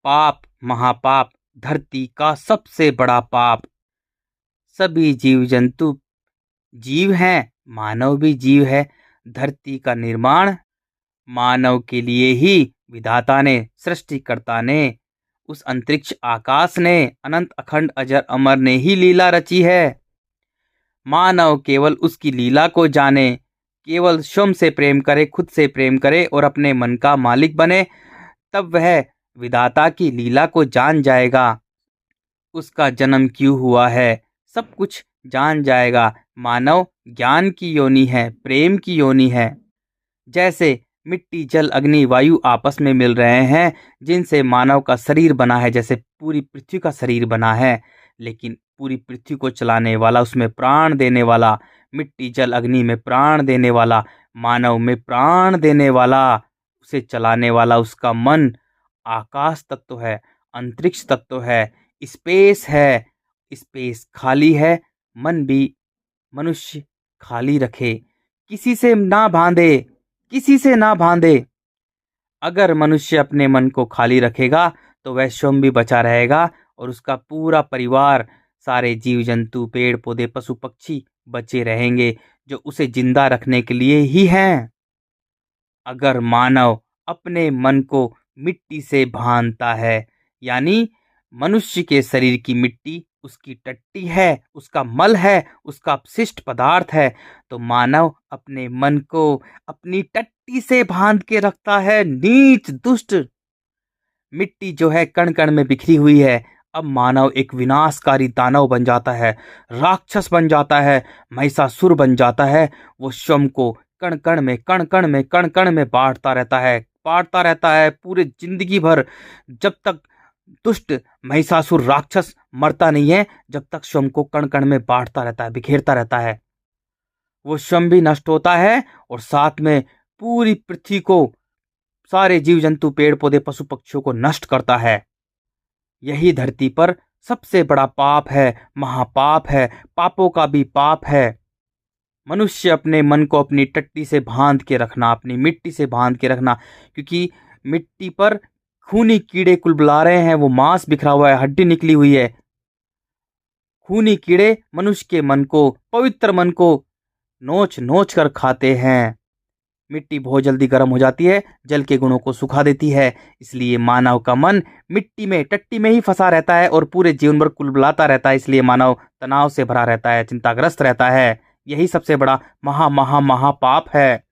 पाप महापाप धरती का सबसे बड़ा पाप। सभी जीव जंतु जीव हैं, मानव भी जीव है। धरती का निर्माण मानव के लिए ही विधाता ने, सृष्टिकर्ता ने, उस अंतरिक्ष आकाश ने, अनंत अखंड अजर अमर ने ही लीला रची है। मानव केवल उसकी लीला को जाने, केवल स्वयं से प्रेम करे, खुद से प्रेम करे और अपने मन का मालिक बने, तब वह विधाता की लीला को जान जाएगा। उसका जन्म क्यों हुआ है सब कुछ जान जाएगा। मानव ज्ञान की योनि है, प्रेम की योनि है। जैसे मिट्टी जल अग्नि वायु आपस में मिल रहे हैं, जिनसे मानव का शरीर बना है, जैसे पूरी पृथ्वी का शरीर बना है। लेकिन पूरी पृथ्वी को चलाने वाला, उसमें प्राण देने वाला, मिट्टी जल अग्नि में प्राण देने वाला, मानव में प्राण देने वाला, उसे चलाने वाला उसका मन आकाश तत्व है, अंतरिक्ष तत्व है, स्पेस है। स्पेस खाली है, मन भी मनुष्य खाली रखे, किसी से ना बांधे, किसी से ना बांधे। अगर मनुष्य अपने मन को खाली रखेगा तो वह स्वयं भी बचा रहेगा और उसका पूरा परिवार, सारे जीव जंतु, पेड़ पौधे, पशु पक्षी बचे रहेंगे, जो उसे जिंदा रखने के लिए ही हैं। अगर मानव अपने मन को मिट्टी से बांधता है, यानी मनुष्य के शरीर की मिट्टी उसकी टट्टी है, उसका मल है, उसका अपशिष्ट पदार्थ है, तो मानव अपने मन को अपनी टट्टी से बांध के रखता है। नीच दुष्ट मिट्टी जो है कण कण में बिखरी हुई है। अब मानव एक विनाशकारी दानव बन जाता है, राक्षस बन जाता है, महिषासुर बन जाता है। वो स्वयं को कण कण में, कण कण में, कण कण में बांटता रहता है, बांटता रहता है पूरे जिंदगी भर, जब तक दुष्ट महिषासुर राक्षस मरता नहीं है, जब तक स्वयं को कण कण में बांटता रहता है, बिखेरता रहता है। वो स्वयं भी नष्ट होता है और साथ में पूरी पृथ्वी को, सारे जीव जंतु, पेड़ पौधे, पशु पक्षियों को नष्ट करता है। यही धरती पर सबसे बड़ा पाप है, महापाप है, पापों का भी पाप है। मनुष्य अपने मन को अपनी टट्टी से बांध के रखना, अपनी मिट्टी से बांध के रखना, क्योंकि मिट्टी पर खूनी कीड़े कुलबुला रहे हैं, वो मांस बिखरा हुआ है, हड्डी निकली हुई है। खूनी कीड़े मनुष्य के मन को, पवित्र मन को नोच नोच कर खाते हैं। मिट्टी बहुत जल्दी गर्म हो जाती है, जल के गुणों को सुखा देती है, इसलिए मानव का मन मिट्टी में, टट्टी में ही फंसा रहता है और पूरे जीवन भर कुलबुलाता रहता है। इसलिए मानव तनाव से भरा रहता है, चिंताग्रस्त रहता है। यही सबसे बड़ा महापाप है।